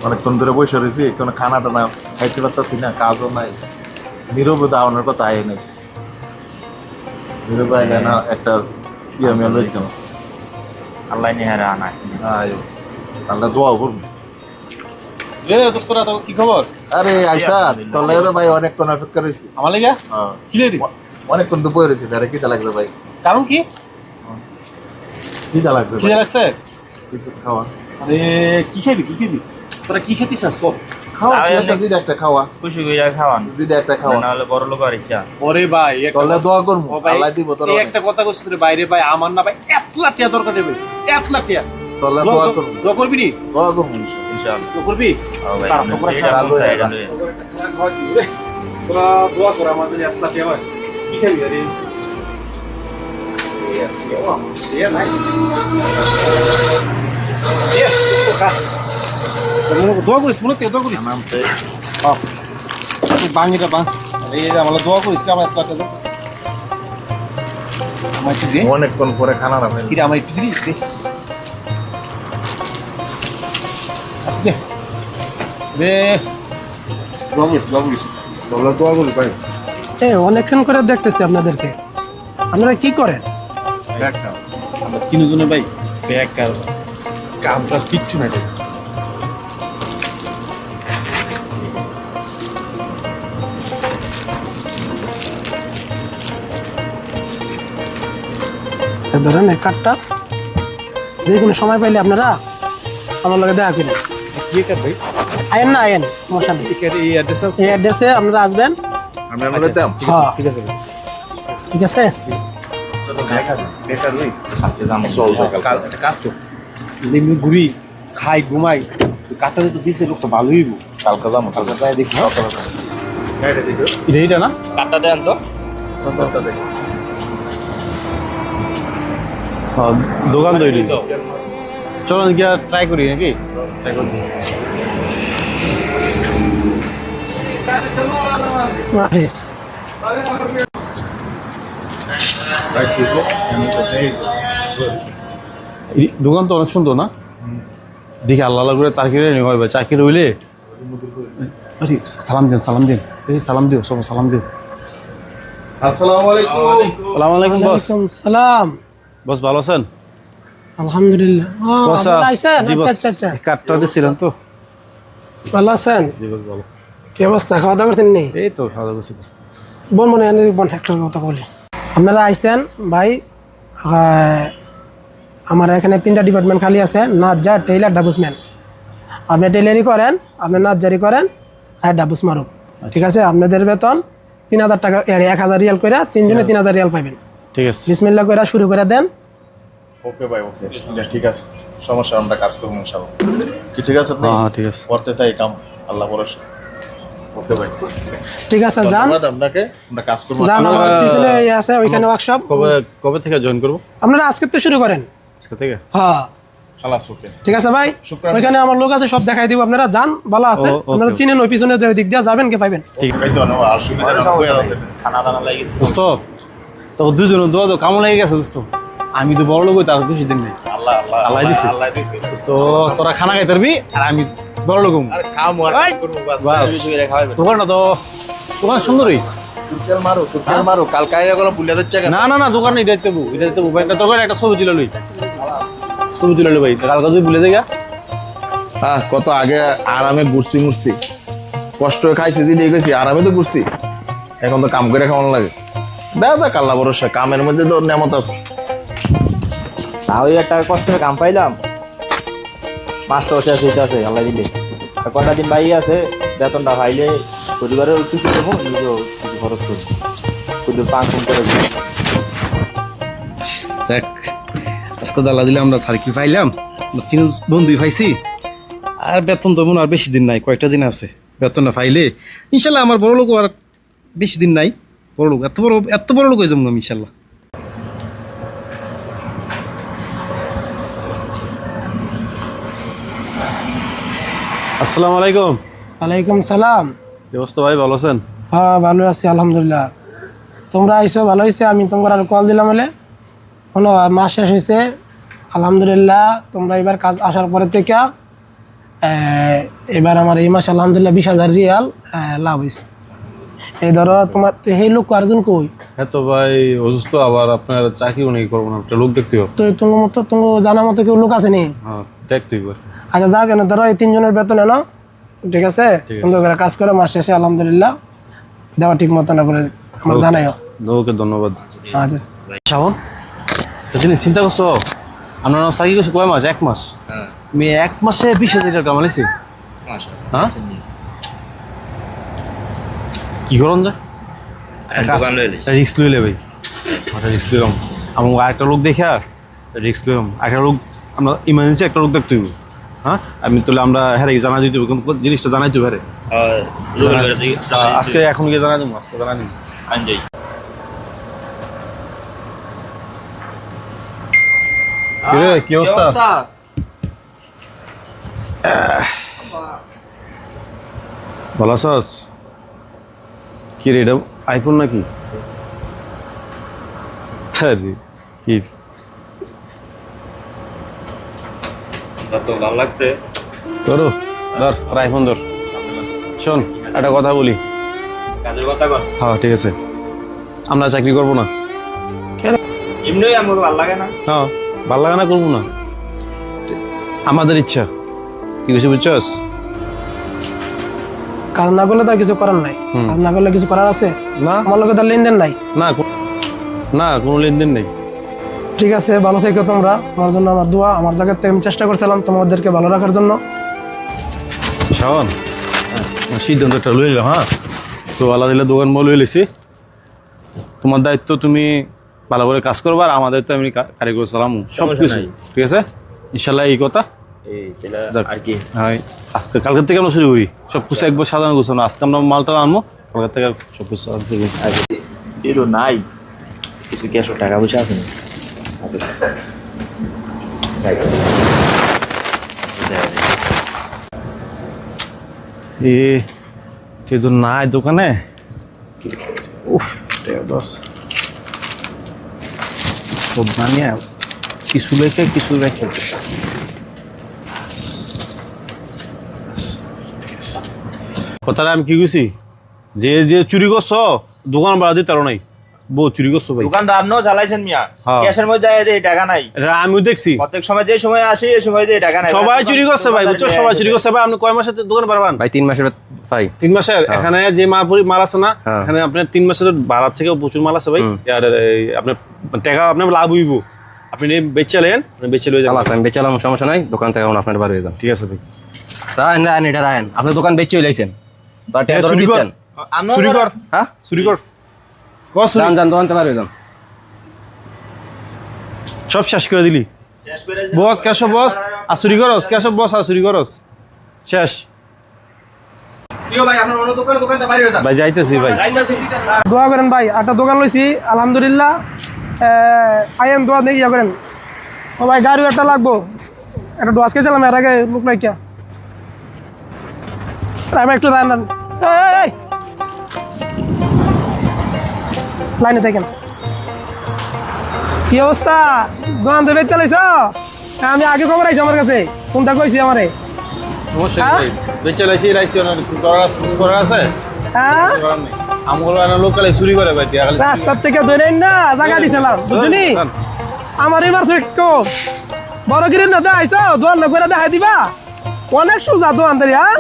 অনেকক্ষণ ধরে বসে রয়েছি, কোনো খানা টানা খাইতে পারতেছি না, কাজও নাই। নীরবে দাওয়ানোর কথা আয় নাই, নীরবে আইলে না একটা ইয়ে আমি লইতাম। আল্লাহ নিহারা আনা আল্লাহ দোয়া করবো। দোস্তরা তো কি খবর? আরে আইসা তোর লাগে তো ভাই অনেকক্ষণ অপেক্ষা রয়েছি। আমার লেগে কি রে? অনেকক্ষণ তো বয়ে রয়েছি, তারা কিতা লাগবে ভাই? কারণ কি? কিতা লাগবে? কি লাগছে? কিছু খাওয়া। আরে কি খাবি কি খাবি? তোরা কি খেতে চাস কর? খাওয়া দিদি একটা খাওয়া, খুশি কইরা খাওয়ান দিদি একটা খাওয়া, না হলে বড় লোক আর ইচ্ছা। ওরে ভাই তোলে দোয়া করবো, আল্লাহ দিব তোর। এই একটা কথা কইছিস রে বাইরে ভাই, আমার না ভাই 1 লাখ টাকা দরকার রে ভাই, 1 লাখ টাকা। তোলে দোয়া করবো, দোয়া করবি নি? দোয়া করবো ইনশাআল্লাহ। দোয়া করবি? ও ভাই তারপর করে এটা চালু হয়ে এটা গেল। তোরা দোয়া কর আমাদের 1 লাখ টাকা ভাই। কি খাবি রে? দোয়া করিস মনে থেকে দোয়া করিস নামছে বাঙিটা বাং এই আমরা দোয়া করিস আমার একটা আমার একটু দে অনেকক্ষণ পরে খানা রাখবেন। কিরে আমার একটু দিস দে দে দে দোয়া করিস তোলে দোয়া করবো ভাই। অনেকক্ষণ করে দেখতেছি আপনাদেরকে, আপনারা কি করেন? আমরা তিনজনে ভাই বেকার, কাম কাজ কিচ্ছু নাই। ধরেন এই কার্ডটা, যে কোনো সময় পাইলে আপনারা আমার লগে দেখা করেন। কি কাজ ভাই? আয়েন না আয়েন, সমস্যা নেই। এই অ্যাড্রেস আছে? এই অ্যাড্রেসে আপনারা আসবেন। আমি আমাদের দাম হ্যাঁ ঠিক আছে ঠিক আছে। বেকার নই, চল সকাল। একটা কাজ কর, এমনি ঘুরি খাই ঘুমাই, তো কাটাতে তো দিছে লোকটা ভালোই হইব। কালকে যাবো, কালকে যাই দেখি। এইটা না কাটটা দেন তো। দোকান তৈরি চলো গিয়া ট্রাই করি নাকি? আরে, দোকান তো অনেক সুন্দর না? দেখি আল্লাহ আল্লাহ করে চাকরি নিয়ে হয় ভাই, চাকরি হইলে আরে সালাম দিন এই সালাম দিও, সব সালাম দিও। আসসালামু আলাইকুম। আসসালামু আলাইকুম বস। ওয়ালাইকুম সালাম। বস ভালো আছেন? আলহামদুলিল্লাহ। বস আপনারা আইছেন? জি বস, আচ্ছা আচ্ছা, কার্ডটা দিছিলেন তো? ভালো আছেন? জি বস ভালো। কি অবস্থা, খাওয়া দাওয়া করছেন নি? এই তো খাওয়া দাওয়া করছি বস। বোন মনে হয় বোন একটা কথা বলি। আপনারা আইছেন ভাই, আমার এখানে 3টা ডিপার্টমেন্ট খালি আছে, নাজ্জার, টেইলার, ডাবুসম্যান। আপনি টেইলারি করেন, আপনি নাজ্জারি করেন, আর ডাবুস মারুক। ঠিক আছে? আপনাদের বেতন 3000 টাকা, 1000 রিয়াল করে, 3 জনে 3000 রিয়াল পাইবেন। ঠিক আছে বিসমিল্লাহ করে শুরু করে দেন। ওকে ভাই, ওকে ঠিক আছে, সমস্যা, আমরা কাজ করবো ইনশাআল্লাহ। কি ঠিক আছে? আপনি হ্যাঁ ঠিক আছে। করতে তাই কাম, আল্লাহ ভরসা। ওকে ভাই, ঠিক আছে, যান ধন্যবাদ আপনাকে, আমরা কাজ করবো। যান। আমার পিছনে আছে ওইখানে ওয়ার্কশপ। কবে থেকে জয়েন করবো? আপনারা আজকে তো শুরু করেন। আজকে থেকে? হ্যাঁ খালাস, ওকে। ঠিক আছে ভাই, শুক্রান। ওইখানে আমার লোক আছে, সব দেখাই দিব। আপনারা যান, ভালো আছে। ও, ওকে। আপনারা চিনেন, ওই পিছনে যে দিক দিয়ে যাবেন কে পাইবেন। ঠিক পাইছো না? অসুবিধা নেই। খানা দানা লাগিয়েছে। দোস্ত তো দুজন দোয়া তো কামো লেগে গেছে দোস্ত। আমি তো বড় লোক, তার বেশি দিন নেই। আল্লাহ আল্লাহ আল্লাহ দিছে। আল্লাহ দিছে। তো তোরা খানা খাইতে পারবি আর আমি বড় লোক হবো। আরে খাম আর কাজ করবো বাস। বাস। খুশি কইরা খাওয়াবেন। দোকান না তো, দোকান সুন্দরই। তুরকেল মারো, কাল কাইয়া গেল বুলিয়া যাচ্ছে কেন? না না না, দোকান এটা দেবো, এটা দেবো ভাই। তোর একটা ছবি তুলে লই, ছবি তুলে লই ভাই, কালকে তুই ভুলে যাই। হ্যাঁ, কত আগে আরামে ঘুরছি মুরছি, কষ্ট খাইছি, দিয়ে গেছি, আরামে তো ঘুরছি। এখন তো কাম করে খাওয়ানো লাগে। দাদা কাল্লা ভরসা, কামের মধ্যে তো নেমত আছে। তাও একটা কষ্ট করে কাম পাইলাম, মাসটাও শেষ হইতে আছে আল্লাহ দিলে। আর কটা দিন বাই আছে, বেতনটা পাইলে পরিবারেও কিছু দেবো, নিজেও কিছু খরচ করি, কিছু পাং ফুং করে দিই। দেখ আজকে দাল্লা দিলে আমরা সার্কি পাইলাম, তিন বন্ধুই পাইছি। আর বেতন তো মনে আর বেশি দিন নাই, কয়েকটা দিন আছে বেতনটা পাইলে ইনশাল্লাহ আমার বড় লোক আর বেশি দিন নাই। বড় লোক, এত বড় লোক হয়ে যাবো আমি ইনশাল্লাহ। আসসালামু আলাইকুম। ওয়ালাইকুম সালাম। ব্যবস্থা ভাই ভালো আছেন? হ্যাঁ ভালো আছি আলহামদুলিল্লাহ। তোমরা আইসো, ভালো হয়েছে। আমি তোমার আর কল দিলাম বলে, শোনো মাস শেষ হয়েছে আলহামদুলিল্লাহ। তোমরা এবার কাজ আসার পরে থেকে এবার আমার এই মাসে আলহামদুলিল্লাহ 20,000 রিয়াল লাভ হয়েছে। এই ধরো তোমার এই লোক আরেকজন কই হ্যাঁ তো ভাই অসুস্থ, আবার আপনার চাকরি উনি করবো না, একটা লোক দেখতে হবে। তো তোমার মতো তোমার জানা মতো কেউ লোক আছে নি? হ্যাঁ দেখতেই পারে। আচ্ছা যা কেন ধরো এই 3 জনের বেতন এনো, ঠিক আছে, সুন্দর করে কাজ করে মাস শেষে আলহামদুলিল্লাহ দেওয়া ঠিক মতো না করে আমার জানাইও। ওকে ধন্যবাদ। আচ্ছা শাওন, তো তুমি চিন্তা করছো আমরা চাকরি করছি কয় মাস? 1 মাস। আমি 1 মাসে 20,000 টাকা কামাইছি। হ্যাঁ কি করুন যা রিস্ক লইলে ভাই, রিস্ক লইলাম। আমার আরেকটা লোক দেখে রিস্ক লইলাম, একটা লোক আমরা ইমার্জেন্সি একটা লোক দেখতে হইব। হ্যাঁ আমি তাহলে আমরা হ্যাঁ জানাই দিতে হবে, কিন্তু জিনিসটা জানাই দিতে পারে আজকে, এখন গিয়ে জানাই দেবো, আজকে জানাই দেবো। কি অবস্থা? ভালো আছস? কি রে, এটা আইফোন নাকি? কি ভালো লাগছে ধরো, ধর তোর আইফোন ধর। শোন একটা কথা বলি। কাজের কথা কর। হ্যাঁ ঠিক আছে, আমরা চাকরি করবো না। এমনি আমার ভালো লাগে না। হ্যাঁ ভালো লাগে না, করবো না, আমাদের ইচ্ছা। কি কিছু বুঝছস? কাজ না করলে তো আর কিছু করার নাই। কাজ না করলে কিছু করার আছে? না আমার লোকে তার লেনদেন নাই। না না, কোনো লেনদেন নেই। ঠিক আছে, ভালো থেকো তোমরা। আমার জন্য আমার দোয়া। আমার জায়গা থেকে আমি চেষ্টা করছিলাম তোমাদেরকে ভালো রাখার জন্য। শাওন, সিদ্ধান্ত একটা লই এলাম। হ্যাঁ তো আল্লাহ দিলে দোকান বল লই লেছি। তোমার দায়িত্ব, তুমি ভালো করে কাজ করবা, আর আমাদের তো আমি কারিগর সালাম সব কিছু। ঠিক আছে ইনশাল্লাহ। এই কথা আর কি হ্যাঁ, আজকে কালকের থেকে আমরা শুরু করি সব কিছু একবার সাজানো গোছানো। আজকে আমরা মালটা আনবো, কালকের থেকে সব কিছু এই তো নাই কিছু, কি আসলে টাকা পয়সা আছে না? এ তুই তো নাই দোকানে। উফ দশ সব বানিয়ে কিছু রেখে কিছু রেখে কথাটা আমি কি কইছি, যে যে চুরি করছো দোকান ভাড়া দিতে পারো নাই, বউ চুরি করছো ভাই। দোকানদার আপনিও চালাইছেন মিয়া, হ্যাঁ। ক্যাশের মধ্যে এই টাকা নাই। এটা আমিও দেখছি, প্রত্যেক সময় যে সময় আসি এই সময় দিয়ে টাকা নাই। সবাই চুরি করছে ভাই, বুঝছো, সবাই চুরি করছে ভাই। আপনি কয় মাসের দোকান পারবেন ভাই? 3 মাসের ভাই। 3 মাসের? এখানে যে মাল আছে না, এখানে আপনার 3 মাসের ভাড়া থেকে প্রচুর মাল আছে ভাই। আর আপনার টাকা আপনার লাভ হইব, আপনি বেচে লেন, বেচে লয়ে যান। আমি বেচালাম, সমস্যা নাই। দোকান থেকে এখন আপনার বাড়ি হয়ে যান। ঠিক আছে ভাই। রায়ন রায়ন এটা রায়ন, আপনি দোকান বেচে লাইছেন। চুরি কর, চুরি কর, হ্যাঁ চুরি কর, কর চুরি। যান যান, দোকান থেকে বাড়ি হয়ে যান। সব শেষ করে দিলি বস। কেশব বস আর চুরি করস, কেশব বস আর চুরি করস, শেষ ভাই। যাইতেছি ভাই। দোয়া করেন ভাই, একটা দোকান লইছি আলহামদুলিল্লাহ। আইন দোয়া দেখি ইয়া করেন। ও ভাই গাড়ি একটা লাগবো, একটা ডোয়াজ খেয়েছিলাম এর আগে, লোক নাই কে আমি একটু লাইনে থাকেন। কি অবস্থা? দোকান তো বেচ চালাইছ? আমি আগে খবর আইছি আমার কাছে, কোনটা কইছি আমারে? বেচে লাইছি লাইছি করার আছে। হ্যাঁ আমগুলো লোকালে চুরি করে ভাই। রাস্তার থেকে ধরে না জায়গা দিছিলাম, বুঝলি? আমার এবার বড় গিরির না দেখাইছ, দোয়ান না করে দেখাই দিবা। অনেক সোজা দোয়ানদারি। হ্যাঁ